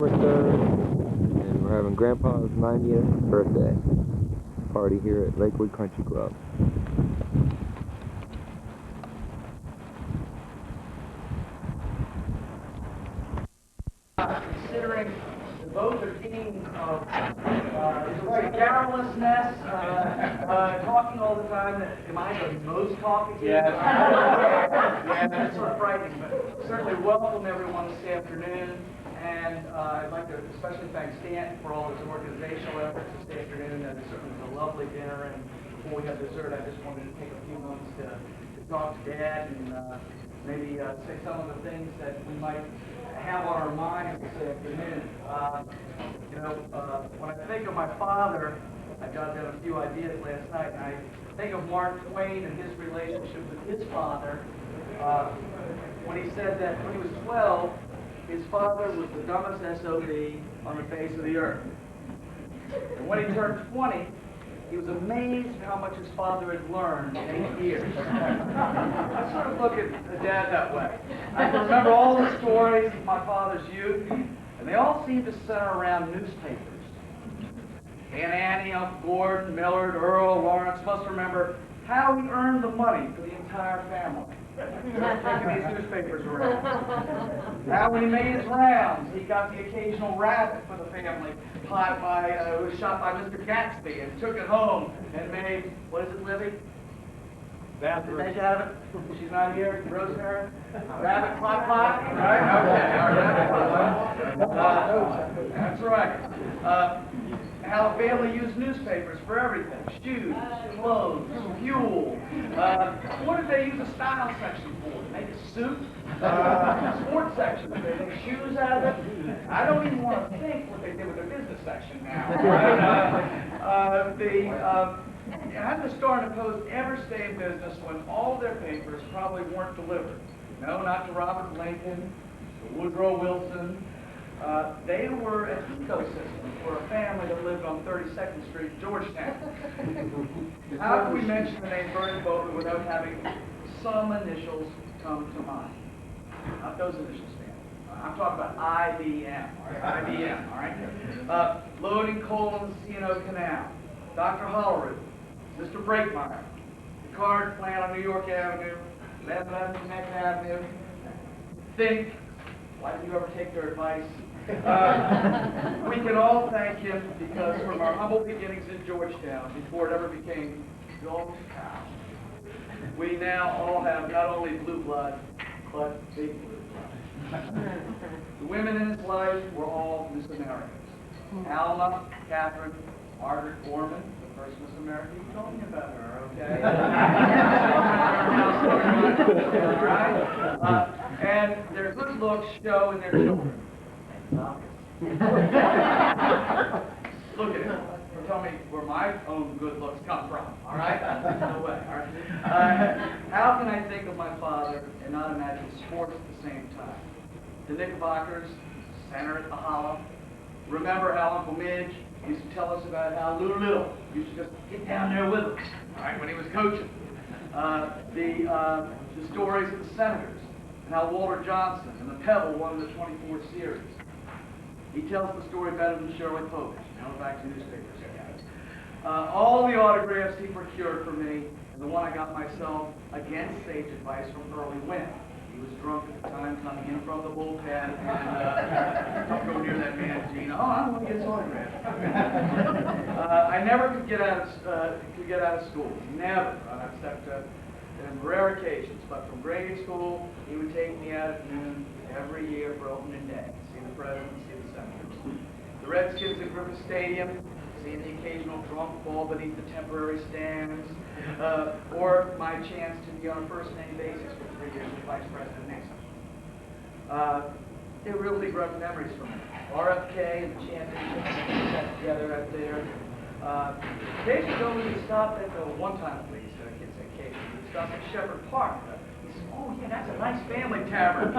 3rd, and we're having Grandpa's 90th birthday party here at Lakewood Country Club. Considering the Boteler team of garrulousness, talking all the time, am I the most talkative? Yeah. That's sort of frightening, but certainly welcome everyone this afternoon. And I'd like to especially thank Stan for all his organizational efforts this afternoon. It certainly was a lovely dinner. And before we have dessert, I just wanted to take a few moments to talk to Dad and maybe say some of the things that we might have on our minds this afternoon. When I think of my father, I jotted down a few ideas last night, and I think of Mark Twain and his relationship with his father. When he said that when he was 12, his father was the dumbest SOB on the face of the earth. And when he turned 20, he was amazed how much his father had learned in 8 years. I sort of look at Dad that way. I can remember all the stories of my father's youth, and they all seem to center around newspapers. Aunt Annie, Uncle Gordon, Millard, Earl, Lawrence must remember how he earned the money for the entire family. Taking these newspapers around. How when he made his rounds, he got the occasional rabbit for the family, was shot by Mr. Gatsby, and took it home and made, what is it, Libby? Did they have it? She's not here. Rosemary? Rabbit clot clot? Right? Okay. All right. That's right. How the family used newspapers for everything. Shoes, clothes, fuel. What did they use a style section for? Make a suit? Sports section. Did they make shoes out of it? I don't even want to think what they did with their business section now. How did the Star and the Post ever stay in business when all of their papers probably weren't delivered? No, not to Robert Lincoln, to Woodrow Wilson. They were an ecosystem for a family that lived on 32nd Street, Georgetown. How can we mention the name Vernon Boteler without having some initials come to mind? Not those initials, man. I'm talking about IBM, all right? IBM, all right? Loading coal in the C&O Canal. Dr. Hollerud, Mr. Breakmeyer, the card plant on New York Avenue, 1111 Neck Avenue. Think, why did you ever take their advice? We can all thank him because from our humble beginnings in Georgetown, before it ever became Georgetown, we now all have not only blue blood, but big blue blood. The women in his life were all Miss Americas. Alma, Catherine, Margaret Gorman, the first Miss America. You told me about her, okay? All right? And their good looks show in their children. Look at him. Tell me where my own good looks come from, all right? No way, all right? How can I think of my father and not imagine sports at the same time? The Knickerbockers, center at the Hollow. Remember how Uncle Midge used to tell us about how Lou Little used to just get down there with him, all right, when he was coaching. The stories of the Senators and how Walter Johnson and the Pebble won the 24 series. He tells the story better than Shirley Povich. Now back to newspapers again. All the autographs he procured for me, and the one I got myself against sage advice from Early Wynn. He was drunk at the time, coming in from the bullpen, and don't go near that man, Gene. Oh, I don't want to get his autograph. I never could get out of school. Never, except on rare occasions. But from grade school, he would take me out at noon every year for opening day. See the president, see the senators. The Redskins at Griffith Stadium, seeing the occasional drunk ball beneath the temporary stands, or my chance to be on a first-name basis for 3 years with Vice President Nixon. They're real big rough memories for me. RFK and the championship we sat together out there. Days ago, we would stop at, one time at least, I can't say occasionally, we would stop at Shepherd Park. Oh, yeah, that's a nice family tavern.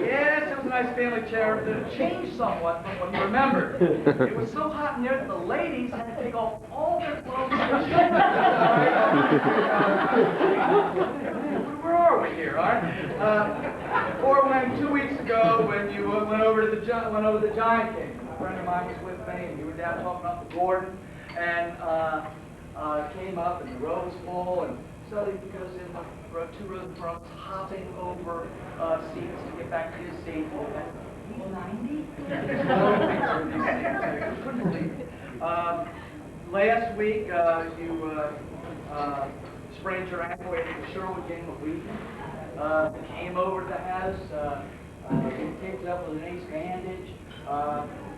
Yes, it was a nice family tavern that changed somewhat from what you remembered. It was so hot in there that the ladies had to take off all their clothes. Where are we? point here, all right? Or when 2 weeks ago, when you went over to the Giant game, a friend of mine was with me, and you were down talking up the Gordon, and came up, and the row was full, and suddenly he goes in two rows in front, hopping over seats to get back to his seat. He's 90? Couldn't believe it. Last week, you sprained your ankle at the Sherwood game a week. Came over to the house. He picked up with an ace bandage.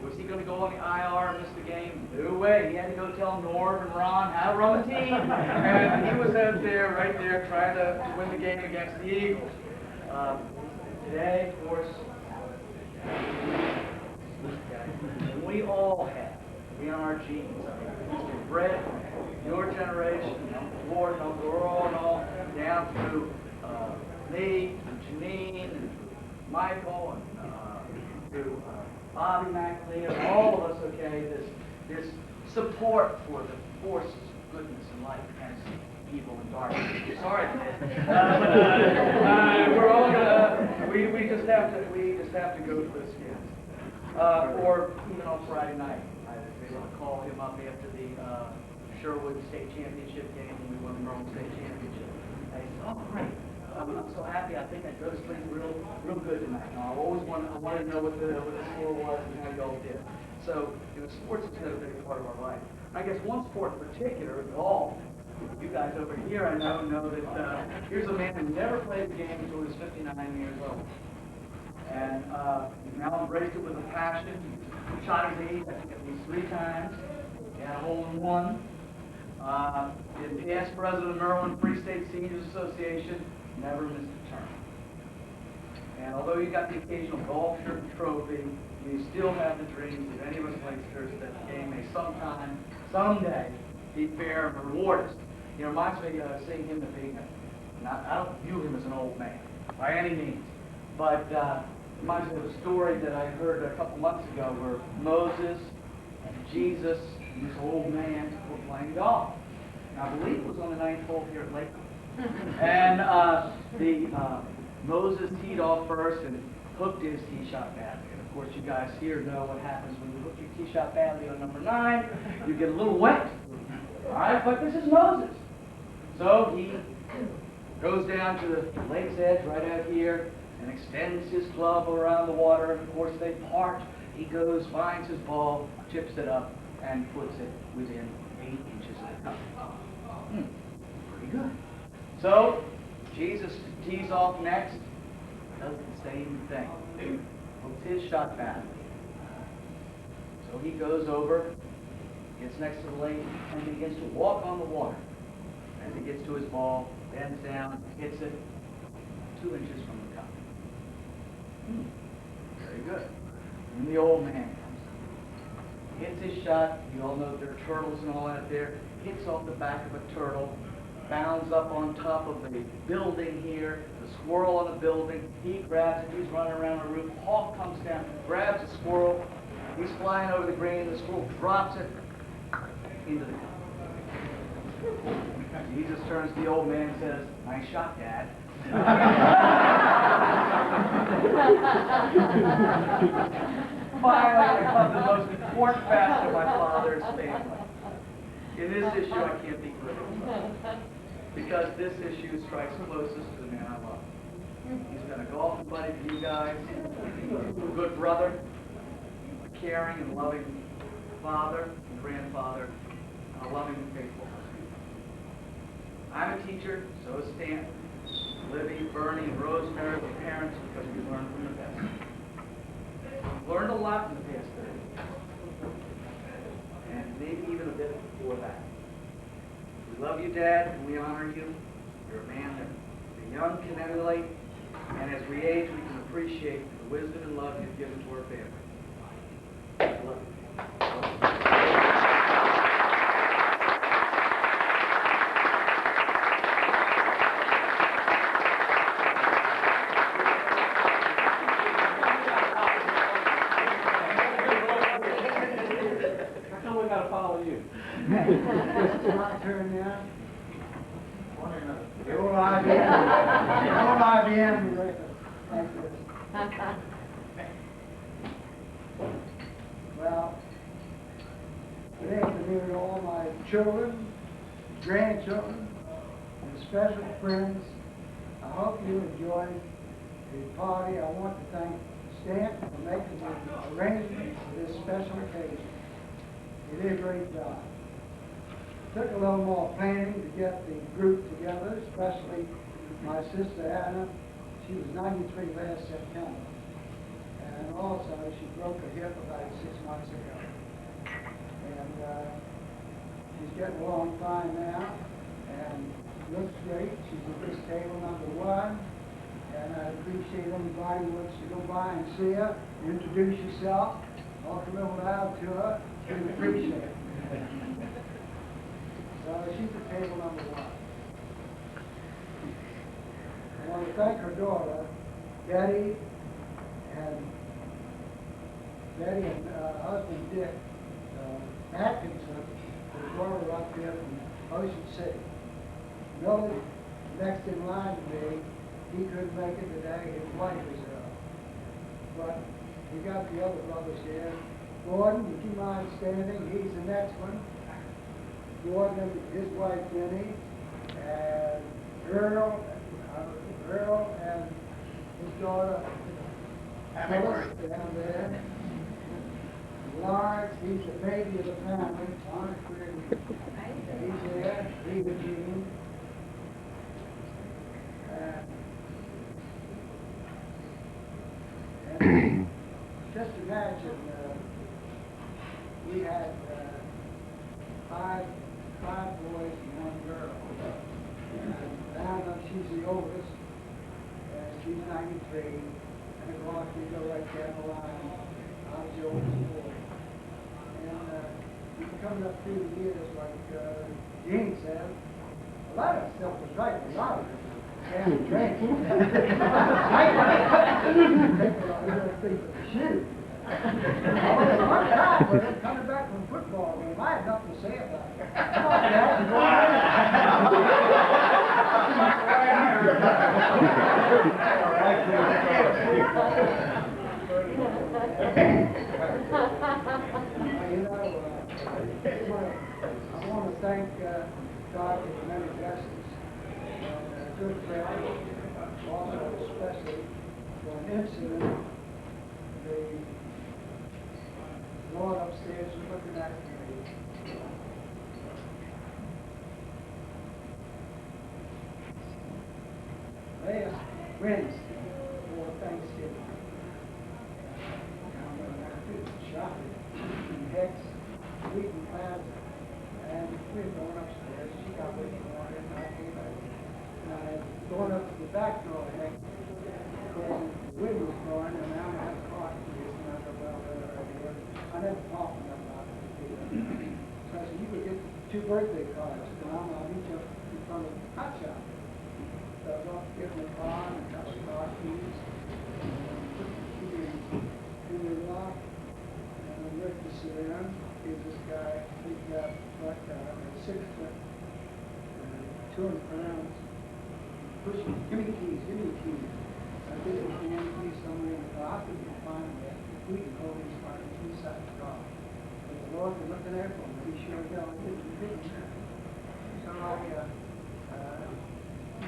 Was he going to go on the IR and miss the game? No way. He had to go tell Norm and Ron how to run the team. And he was out there, right there, trying to win the game against the Eagles. Today, of course, we all have, in our genes, it's been bred from your generation, Uncle Ward, and Uncle Earl, and all, down through me, and Janine, and Michael, and through Bobby McAleer, all of us, okay, this support for the forces of goodness in life against evil and darkness. Sorry, we're all gonna, we just have to go to this again. Or even on Friday night, I was able to call him up after the Sherwood State Championship game when we won the Maryland State Championship. I said, "Oh, great! I'm so happy. I think I go to sleep real good tonight." Now, I wanted to know what the score was and how y'all did. So, sports is another big part of our life. I guess one sport in particular, golf. You guys over here, I know that here's a man who never played the game until he was 59 years old. And he's now embraced it with a passion. He shot his age, I think, at least 3 times. He had a hole-in-one. Been past president of Maryland Free State Seniors Association. Never missed a term. And although you got the occasional golf shirt and trophy, you still have the dreams of any of us youngsters that the game may someday, be fair and reward us. It reminds me of seeing him at being I don't view him as an old man, by any means. But it reminds me of a story that I heard a couple months ago where Moses and Jesus and this old man were playing golf. Now, I believe it was on the 9th hole here at Lakewood. And Moses teed off first and hooked his tee shot badly. And of course, you guys here know what happens when you hook your tee shot badly on number 9. You get a little wet. All right, but this is Moses. So he goes down to the lake's edge right out here and extends his club around the water. And of course, they part. He goes, finds his ball, chips it up, and puts it within 8 inches of the cup. Pretty good. So Jesus tees off next, does the same thing. Hooks his shot back. So he goes over, gets next to the lake, and begins to walk on the water. As he gets to his ball, bends down, hits it 2 inches from the cup. Very good. And the old man comes. Hits his shot. You all know there are turtles and all out there. Hits off the back of a turtle. Bounds up on top of a building here. The squirrel on the building. He grabs it. He's running around the roof. Hawk comes down, grabs the squirrel. He's flying over the green. The squirrel drops it into the cup. Jesus turns to the old man and says, "Nice shot, Dad." Finally, I come to the most important facet of my father's family. In this issue, I can't be critical, because this issue strikes closest to the man I love. He's been a golfing buddy to you guys, a good brother, a caring and loving father and grandfather, and a loving and faithful husband. I'm a teacher, so is Stan. Libby, Bernie, and Rosemary were parents because we learned from the best. We've learned a lot in the past 30 years, and maybe even a bit before that. We love you, Dad, and we honor you. You're a man that the young can emulate, and as we age, we can appreciate the wisdom and love you've given to our family. I love you. It's my turn now. The old IBM record like this. Well, good afternoon to all my children, grandchildren, and special friends. I hope you enjoyed the party. I want to thank Stanton for making the arrangements for this special occasion. He did a great job. Took a little more planning to get the group together, especially my sister Anna. She was 93 last September. And also, she broke her hip about 6 months ago. And she's getting along fine now, and looks great. She's at this table #1, and I appreciate anybody who wants to go by and see her, introduce yourself, talk a little loud to her. She'd appreciate it. So she's at table #1. I want to thank her daughter, Betty and husband Dick Atkinson, who brought her up here from Ocean City. Miller, next in line to me, he couldn't make it today. His wife was ill. But we got the other brothers here. Gordon, would you mind standing? He's the next one. Gordon, his wife Jenny, and Earl and his daughter Phyllis down there. Lawrence, he's the baby of the family. Lawrence, he's there. He's the Gene. And just imagine, we had five boys and 1 girl. And Anna, she's the oldest, and she's 93. And of course, we go right down the line. I was the oldest boy. And coming up through the years, like Gene said, a lot of stuff was right. A lot of it. And drink. Shoot. One time, when I'm coming back from football game, I had nothing to say about it. Come on, Dad, go I want to thank God for many blessings. Good friend, also especially for an incident, the Lord upstairs was looking at me. Last Wednesday before Thanksgiving, I went out to shopping in Hex, Wheaton Plaza, and we were going upstairs. She got with me one, and I came back. Going up to the back door, because the wind was blowing, and now I had a car to use, and I thought, well, I never talked about it. So I said, you could get 2 birthday cards, and I'll meet you in front of the hot shop. So I was off to get my car, and got the car keys, and put the key in the lock, and Rick was there. He's this guy, he's got like 6 foot, 200 pounds. Pushing, give me the keys, give me the keys. I think if you want to keys somewhere in the car, I think you'll find that we can hold these parts inside the car. But the Lord was looking there for me. He sure did. I didn't. So he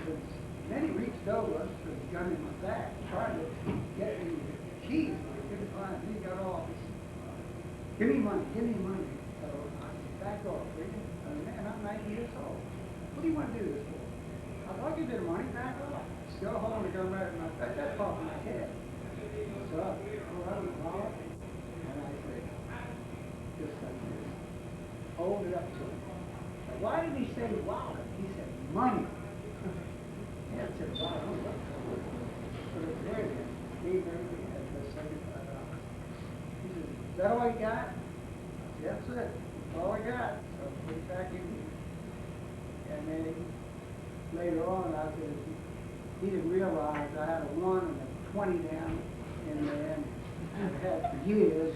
was many reached over with the gun in my back, trying to get me the keys, but I couldn't find them. He got off. He said, give me money, give me money. So I said, back off, will you? And I'm 90 years old. What do you want to do this for? I'll give you the money back off. Still holding the gun right in my face. That's off my head. So I was involved, and I said, just like this. Hold it up to him. Now, why did he say wallet? He said money. Yeah, I said wallet. So it's there then. He had the $75. He said, is that all you got? I said, that's it. That's all I got. So put it back in here. And then later on, I said, he didn't realize I had a 1 and a 20 down in there, and I've had for years.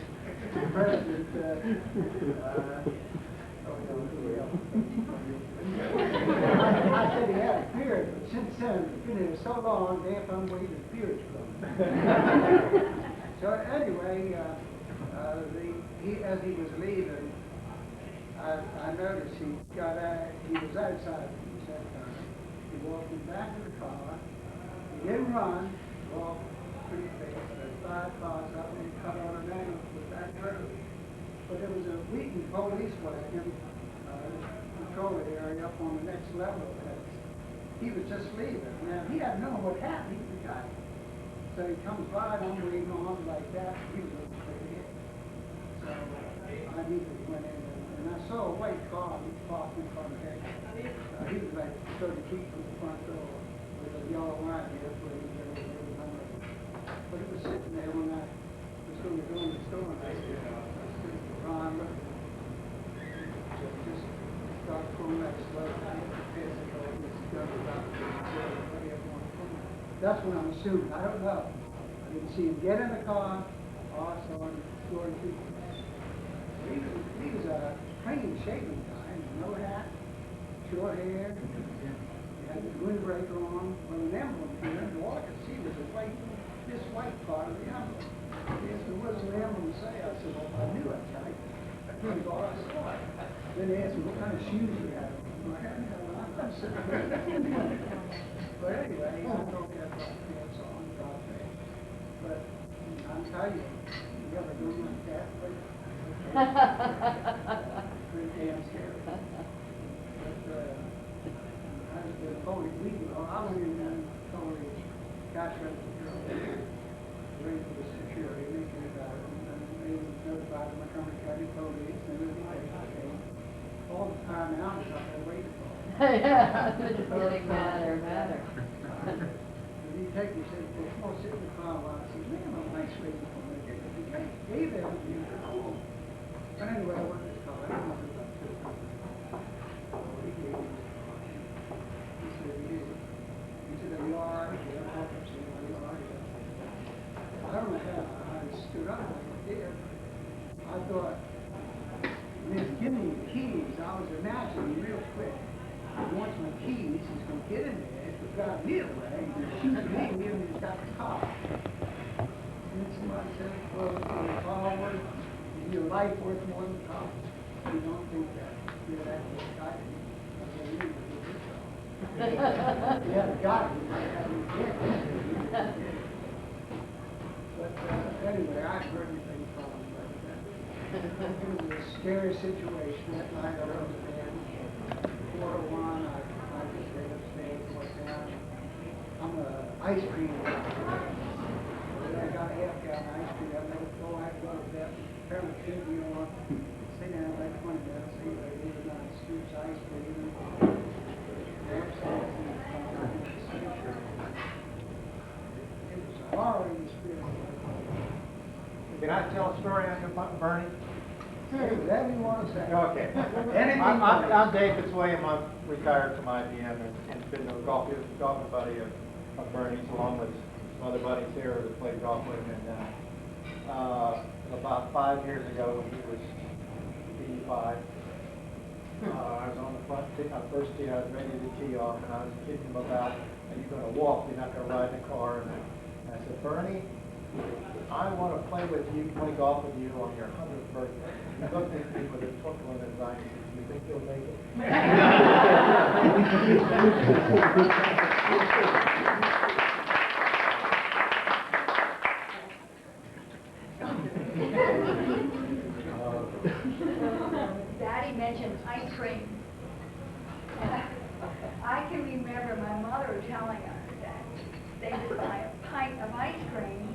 The president I said he had a beard, but since then, it's been here so long, they found where his beard's from. So anyway, as he was leaving, I noticed he got out, he was outside at that time. He walked in back of the car. He didn't run, he walked pretty fast. There's 5 cars up and he cut on an angle to the back road. But there was a Wheaton police wagon, patrol area up on the next level of that. He was just leaving. Now, he hadn't known what happened. He forgot. So he comes by, and I'm waiting on him like that. He was looking straight ahead. So I immediately went in, and I saw a white car parked in front of him. He was like 30 feet from the front door with a yellow line here where he was But it was sitting there when I was going to go in the store, and I said, Ron, look, just start pulling that slow down. That's what I'm assuming. I don't know. I didn't see him get in the car or I saw him going through. He was a clean shaven guy, no hat, short hair. He had his windbreaker on with an emblem here, and all I could see was this white part of the emblem. He asked me, what does the emblem say? I said, well, I knew it. I thought I saw it. Then they asked me what kind of shoes he had on. But anyway, I don't get pants on, but I'm telling you, you gotta do like that, but pretty damn scary. But I was the Foley week ago, I went in and told the gosh, I was ready for the security, making it out, and they notified the Montgomery County Police, and it was like, okay, all the time now, I'm not waiting for it. Yeah, it's getting madder. He take me, said, well, come on, sit in the car while I said, man, I'm nice waiting for me. He gave everything. But anyway, I went in his car. I don't know about this. He gave me his car. He said, he said, are you all right? Yeah, I'm helping you. Are you all right? I don't know how I stood up like I did. I thought, man, give me the keys. I was imagining real quick. Once my keys, he's going to get in there, if the guy me away, and shoot me, and he's got the car. And somebody said, well, your car worth, is your life worth more than the car? You don't think that. You're that guy. I said, you need to do this car. You had a guy, you might have him dead. But anyway, I heard anything from him like that. It was a scary situation that night. I was there. 4:01, I just stayed upstairs, went down. I'm an ice cream guy. I got a half gallon of ice cream. I let it go. I had to go to bed. Apparently, kid, you know, stay down like 20 minutes. See, they leave it on the streets, ice cream. It was a horrible experience. Can I tell a story on your Bernie? Whatever you want to say. Okay. I'm Dave Fitzwilliam. I'm retired from IBM and been a golf buddy of Bernie's, along with some other buddies here that played golf with him. And about 5 years ago, when he was 85, I was on the front tee, first tee. I was ready to tee off, and I was kidding him about, are you going to walk? You're not going to ride in the car? And I said, Bernie, I want to play golf with you on your 100th birthday. He looked at me with a twinkle in his eye and said, do you think you'll make it? Daddy mentioned ice cream. And I can remember my mother telling us that they would buy a pint of ice cream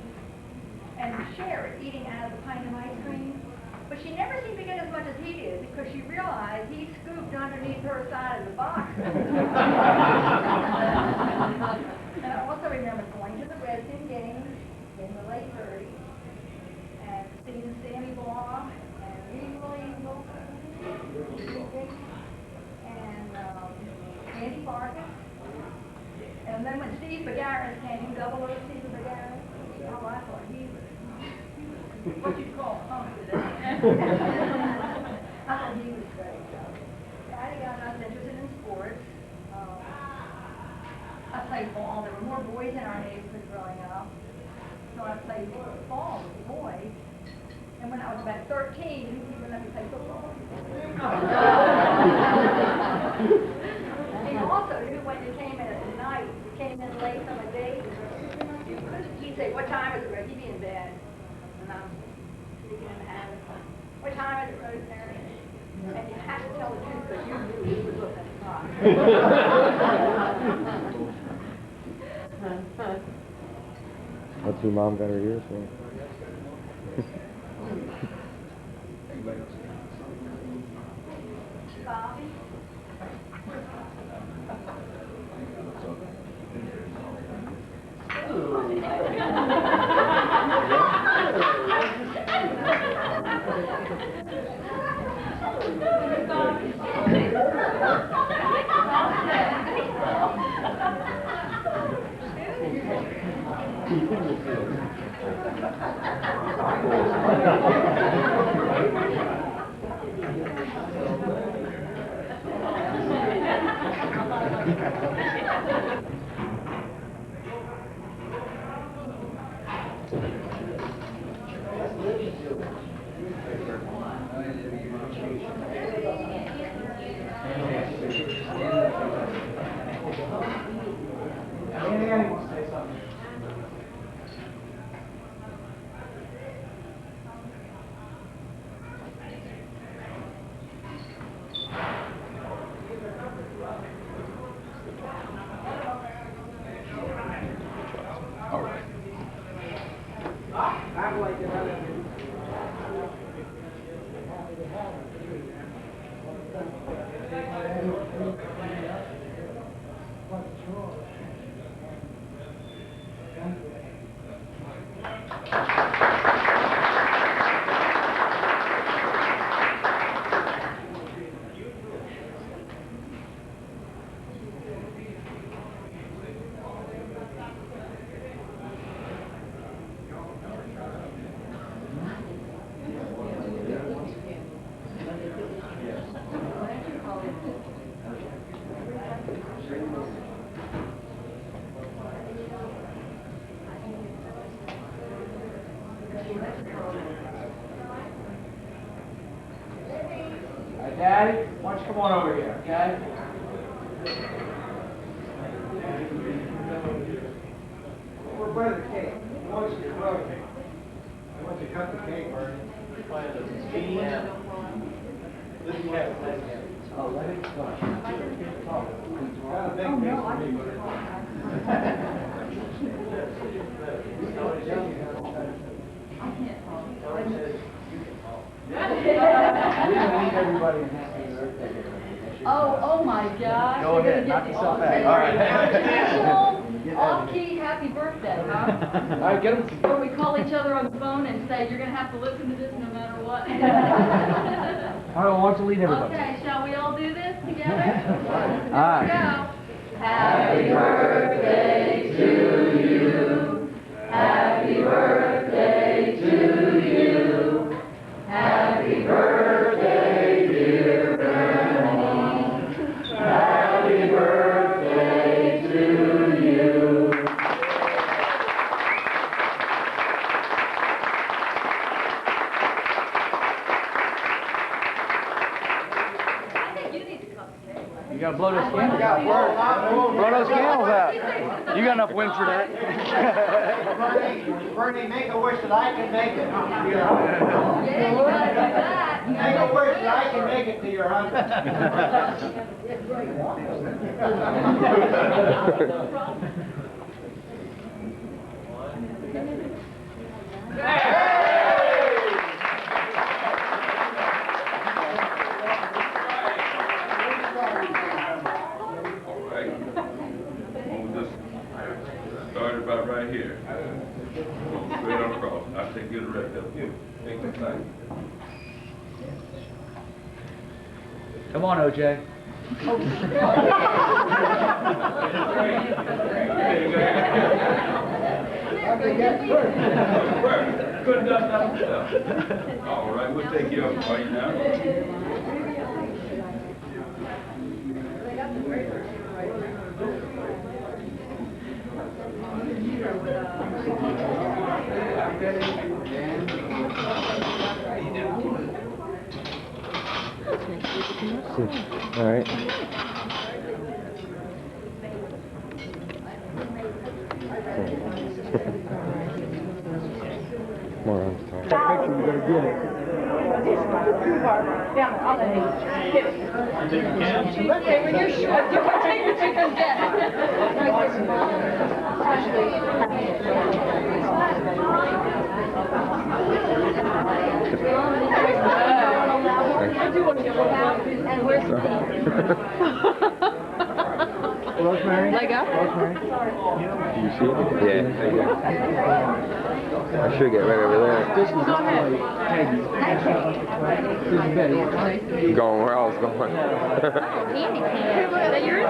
and share it, eating out of the pint of ice cream. But she never seemed to get as much as he did because she realized he scooped underneath her side of the box. And I also remember going to the Redskins games in the late 30s and seeing Sammy Baugh and Lee Williams and Andy Farkas. And then when Steve Bagaris came, double O Steve Bagaris, oh, I thought he was what you call punk today. I thought he was great. sports. I played ball. There were more boys in our neighborhood growing up. So I played ball with boys. And when I was about 13, he wouldn't let me play football. And also, when you came in at night, you came in late on a date, he'd say, what time is it? He'd be in bed. And I'm sneaking in the house. What time is it, Rosemary? And you have to tell the truth because you knew he was looking at the clock. That's who Mom got her ears for. Bobby? Daddy, why don't you come on over here, okay? We're by the cake. What's your brother? I want to cut the cake, Bernie. Oh, let it go. Got a big piece for me, Oh my gosh. Go ahead, knock yourself back. All right. Off-key happy birthday, huh? All right, get him. Where we call each other on the phone and say, you're going to have to listen to this no matter what. All right, well, why don't you lead everybody? Okay, shall we all do this together? All right. Here we go. Happy birthday to you. Happy birthday to you. Happy birthday, dear Bernie. Happy birthday to you. I think you need to cut the cake. You gotta blow those candles Yeah, out. Blow those candles out. You got enough wind for that. Bernie, make a wish that I can make it. Yeah, you gotta do that. Make a wish that I can make it to your 100. Started about right here. Go straight on across. I'll take you to the rest of you. Take the side. Come on, OJ. Couldn't done that himself. All right, we'll take you up right now. All right. More on top. That picture, you gotta get it. Okay, when you're short, you can take your chicken dead. And where's Rosemary? Leg up? Rosemary? Do you see it? Yeah. There you go. I should get right over there. This is Peggy. This is Betty. Going where I was going. Is that yours?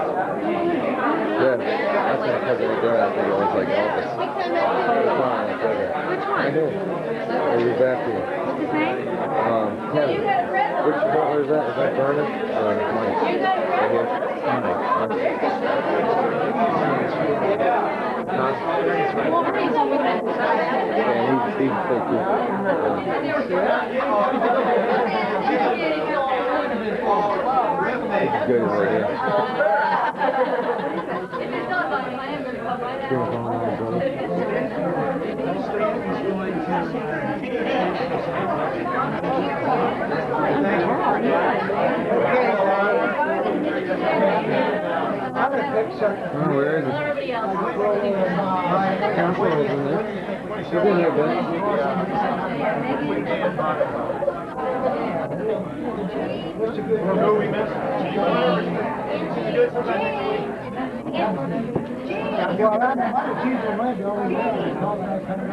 Yeah, that's my cousin right there. I think it was like Elvis. Which one? I did. It was back here. What's his name? Kevin. Which one is that? Is that Vernon? Mike. Right here. Huh? Yeah, he's so cool. He's good right here. Oh, where is it? Council is in there. She's in there, Ben. Who we missed? Well, she's the lady, all we got is all that kind of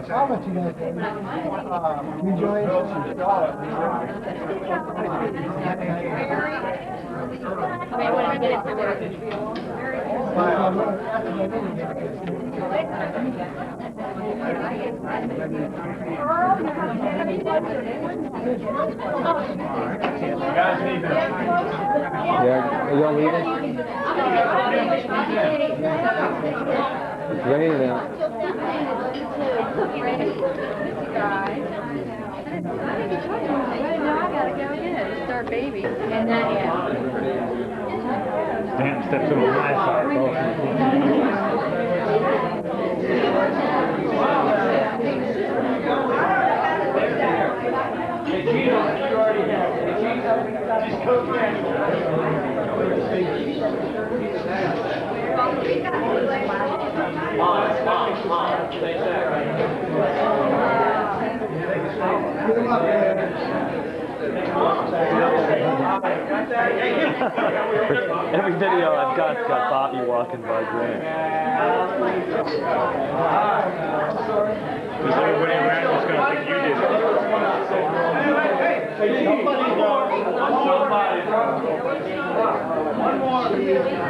I'll let you guys go. Enjoy it. Yeah, are y'all leaving? It's raining out. Start baby. And then, Damn, steps over my side, Every video I've got Bobby walking by Grant. Because everybody around is going to think you did it. One more.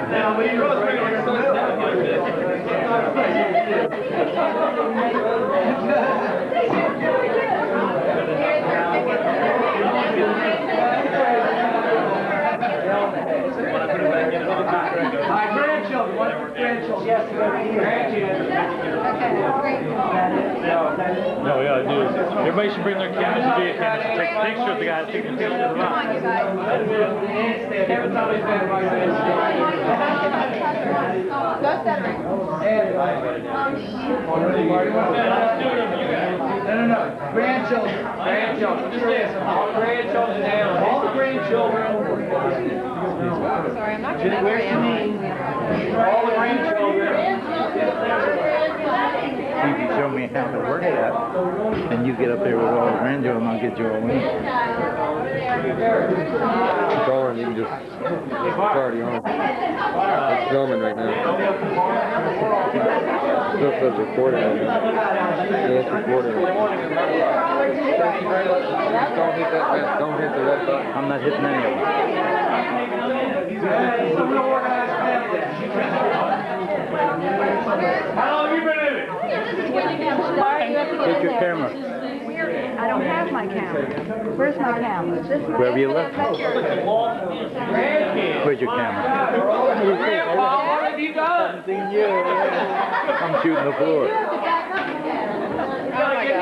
Now, we really bring it My grandchildren, what grandchildren? Yes, grandchildren. No, yeah, dude. Everybody should bring their cameras and video cameras and take pictures of the guy taking pictures of the rock. Every time we spend right there. Go centering. No. Grandchildren. Grandchildren. Just listen. All the grandchildren down. All the grandchildren. Sorry, I'm not All the grandchildren. You can show me how to work that, and you get up there with all the grandchildren, and I'll get you all in. It's on, you can just, it's already on. It's filming right now. Still says recording. Yeah, it's recording. Don't hit that, don't hit the red button. I'm not hitting any of them. How long have you been in it? Take your camera. I don't have my camera. Where's my camera? Wherever you left it. Where's your camera? What have you done? I'm shooting the floor. You gotta get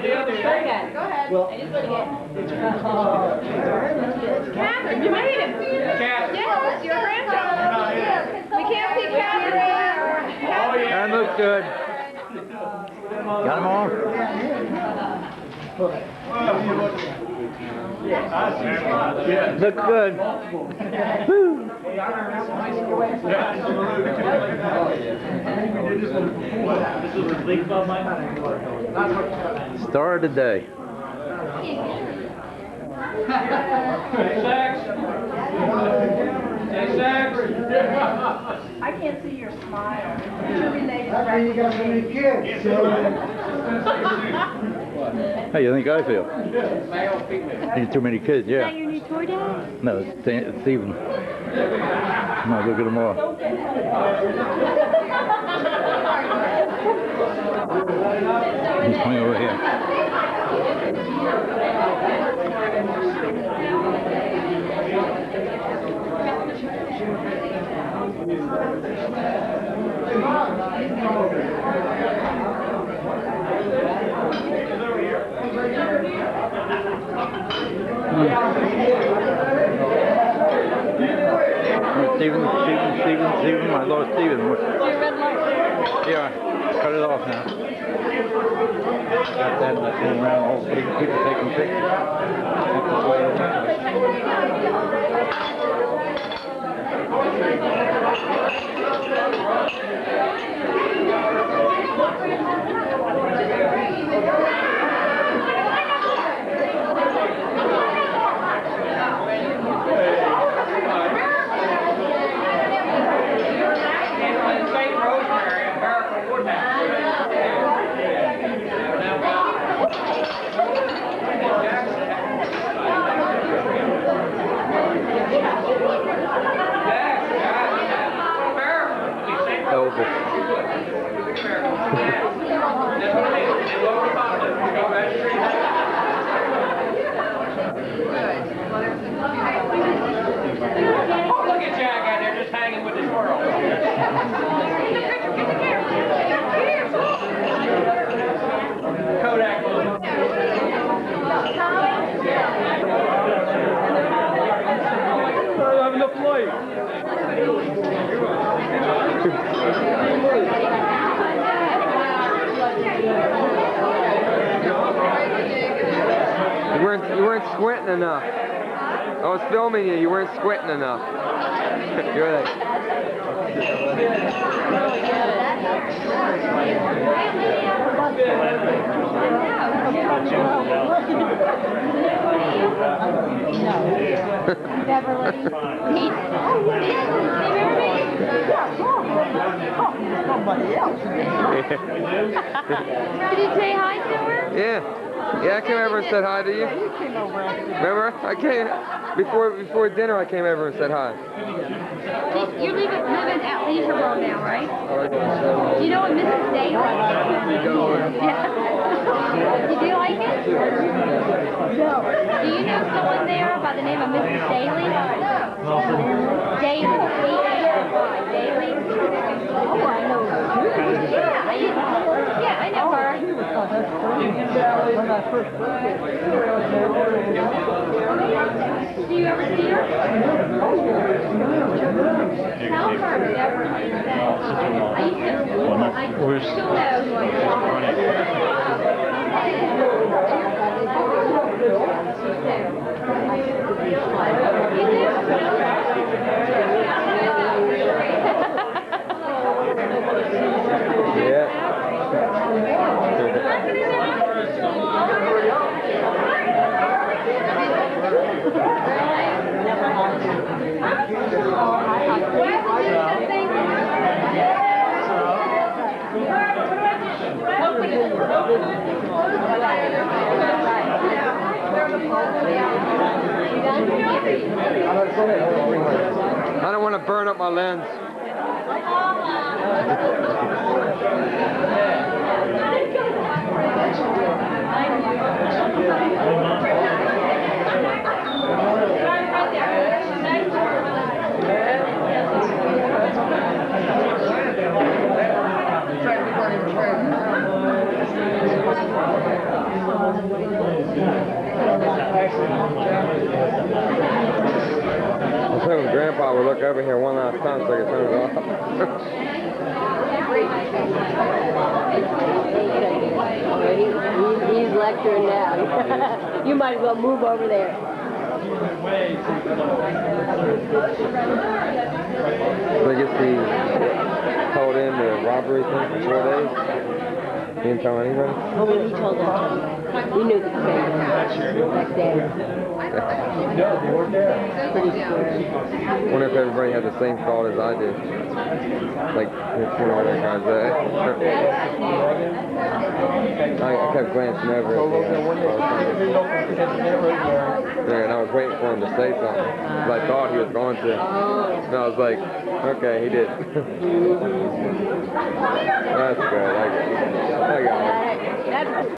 the other. Go ahead. Catherine, you made it. Catherine. Yeah, it's your grandson. We can't see Catherine. Oh, yeah. That looks good. Got them all? Looks good. Woo. Star of the day. I can't see your smile. You're related. That's why you got so many kids. How you think I feel? Need too many kids, yeah. Is that your new toy, Dad? No, it's Steven. No, look at them all. He's coming over here. Steven, I lost Steven. Yeah, cut it off now. Got that going around, all people taking pictures. Look at Jack out there just hanging with the squirrel. Kodak. I'm having a flight. You weren't squinting enough. I was filming you. You weren't squinting enough. You're like. Did you say hi to her? Yeah. Yeah, I came over and said hi to you. Remember? I came before dinner. I came over and said hi. You're living at Leisure World now, right? Do you know what Mrs. Daly? Yeah. You do like it? No. Do you know someone there by the name of Mrs. Daly? Daly. Daly. Oh, I know her. Yeah, I know her. Do you ever see her? Tell her never. I used to. I still I don't want to burn up my lens. Yeah. I was hoping Grandpa would look over here one last time so I could turn it off. He's lecturing now. You might as well move over there. I guess he held in the robbery thing for 4 days. He didn't tell anybody? Oh, well, he told us. We knew the same next day. I wonder if everybody had the same thought as I did. Like, one of the guys there. I kept glancing over at and I was waiting for him to say something. Because I thought he was going to. And I was like, okay, he did. That's good.